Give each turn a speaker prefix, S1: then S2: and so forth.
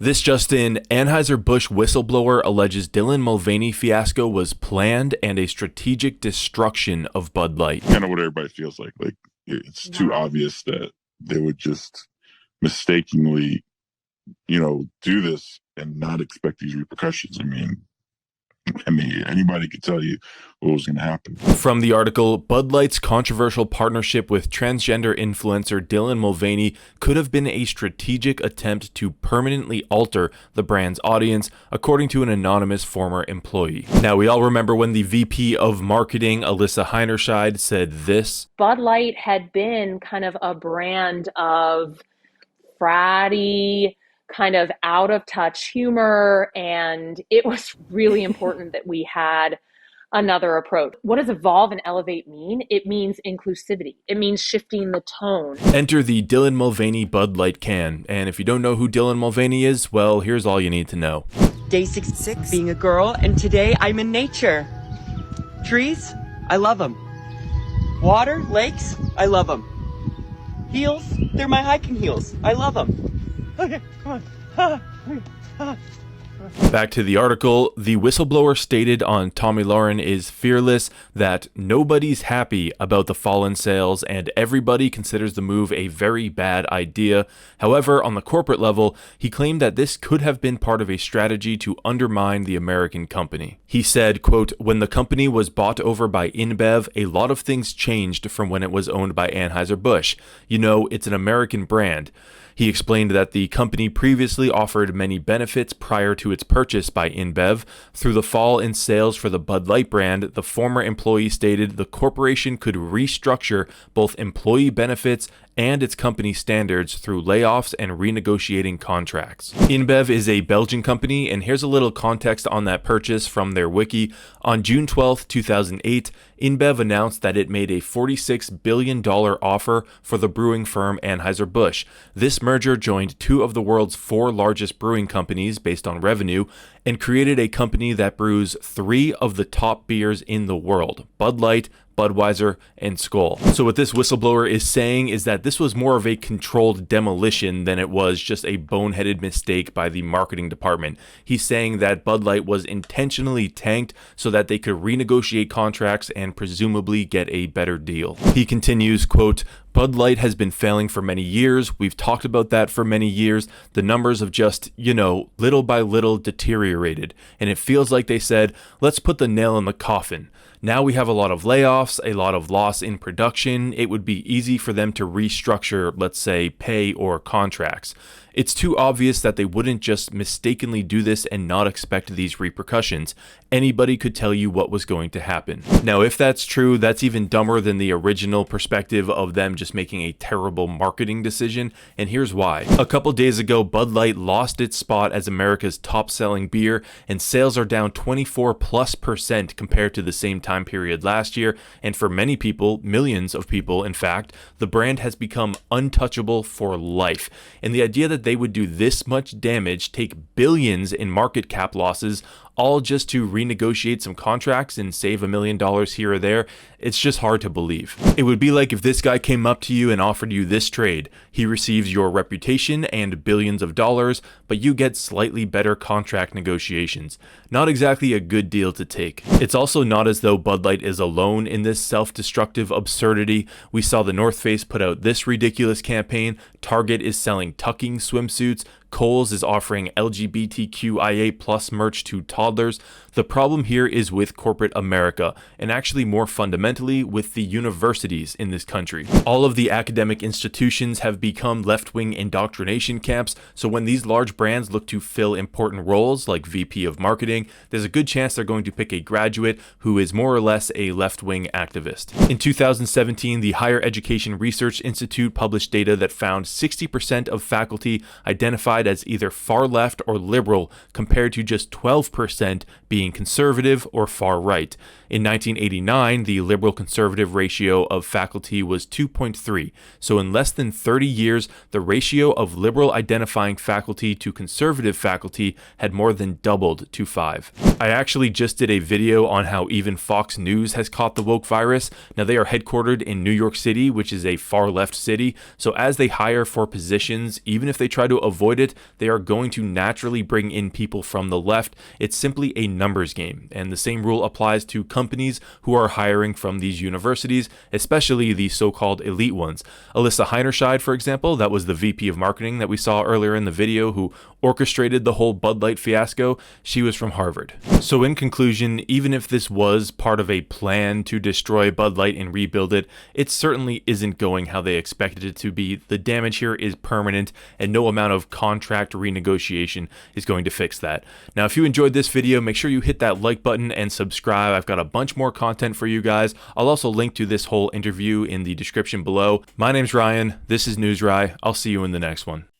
S1: This just in, Anheuser-Busch whistleblower alleges Dylan Mulvaney fiasco was planned and a strategic destruction of Bud Light.
S2: Kind of what everybody feels like. Like, it's too obvious that they would just mistakenly, do this and not expect these repercussions. I mean, anybody could tell you what was going to happen.
S1: From the article, Bud Light's controversial partnership with transgender influencer Dylan Mulvaney could have been a strategic attempt to permanently alter the brand's audience, according to an anonymous former employee. Now, we all remember when the VP of marketing, Alyssa Heinerscheid, said this.
S3: Bud Light had been kind of a brand of fratty, kind of out of touch humor, and it was really important that we had another approach. What does evolve and elevate mean? It means inclusivity. It means shifting the tone.
S1: Enter the Dylan Mulvaney Bud Light can, and if you don't know who Dylan Mulvaney is, well, here's all you need to know.
S4: Day 66, being a girl, and today I'm in nature. Trees, I love them. Water, lakes, I love them. Heels, they're my hiking heels. I love them. Okay, come on.
S1: Back to the article, the whistleblower stated on Tommy Lauren is fearless that nobody's happy about the fallen sales and everybody considers the move a very bad idea. However, on the corporate level, he claimed that this could have been part of a strategy to undermine the American company. He said, quote, "When the company was bought over by InBev, a lot of things changed from when it was owned by Anheuser-Busch. It's an American brand." He explained that the company previously offered many benefits prior to its purchase by InBev. Through the fall in sales for the Bud Light brand, the former employee stated the corporation could restructure both employee benefits and its company standards through layoffs and renegotiating contracts. InBev is a Belgian company, and here's a little context on that purchase from their wiki. On June 12, 2008, InBev announced that it made a $46 billion offer for the brewing firm Anheuser-Busch. This merger joined two of the world's four largest brewing companies based on revenue and created a company that brews three of the top beers in the world: Bud Light, Budweiser, and Skol. So what this whistleblower is saying is that this was more of a controlled demolition than it was just a boneheaded mistake by the marketing department. He's saying that Bud Light was intentionally tanked so that they could renegotiate contracts and presumably get a better deal. He continues, quote, "Bud Light has been failing for many years. We've talked about that for many years. The numbers have just, little by little deteriorated. And it feels like they said, let's put the nail in the coffin. Now we have a lot of layoffs, a lot of loss in production. It would be easy for them to restructure, let's say, pay or contracts. It's too obvious that they wouldn't just mistakenly do this and not expect these repercussions. Anybody could tell you what was going to happen." Now, if that's true, that's even dumber than the original perspective of them just making a terrible marketing decision, and here's why. A couple days ago, Bud Light lost its spot as America's top-selling beer, and sales are down 24+% compared to the same time period last year, and for many people, millions of people in fact, the brand has become untouchable for life. And the idea that they would do this much damage, take billions in market cap losses, all just to renegotiate some contracts and save $1 million here or there, it's just hard to believe. It would be like if this guy came up to you and offered you this trade. He receives your reputation and billions of dollars, but you get slightly better contract negotiations. Not exactly a good deal to take. It's also not as though Bud Light is alone in this self-destructive absurdity. We saw the North Face put out this ridiculous campaign. Target is selling tucking swimsuits. Kohl's is offering LGBTQIA+ merch to toddlers. The problem here is with corporate America, and actually more fundamentally with the universities in this country. All of the academic institutions have become left-wing indoctrination camps, so when these large brands look to fill important roles like VP of marketing, there's a good chance they're going to pick a graduate who is more or less a left-wing activist. In 2017, the Higher Education Research Institute published data that found 60% of faculty identified as either far left or liberal, compared to just 12% being conservative or far right. In 1989, the liberal-conservative ratio of faculty was 2.3, so in less than 30 years, the ratio of liberal-identifying faculty to conservative faculty had more than doubled to 5. I actually just did a video on how even Fox News has caught the woke virus. Now, they are headquartered in New York City, which is a far-left city, so as they hire for positions, even if they try to avoid it, it, they are going to naturally bring in people from the left. It's simply a numbers game, and the same rule applies to companies who are hiring from these universities, especially the so-called elite ones. Alyssa Heinerscheid, for example, that was the VP of marketing that we saw earlier in the video who orchestrated the whole Bud Light fiasco. She was from Harvard. So in conclusion, even if this was part of a plan to destroy Bud Light and rebuild it, it certainly isn't going how they expected it to be. The damage here is permanent, and no amount of contract renegotiation is going to fix that. Now, if you enjoyed this video, make sure you hit that like button and subscribe. I've got a bunch more content for you guys. I'll also link to this whole interview in the description below. My name's Ryan. This is NewsRye. I'll see you in the next one.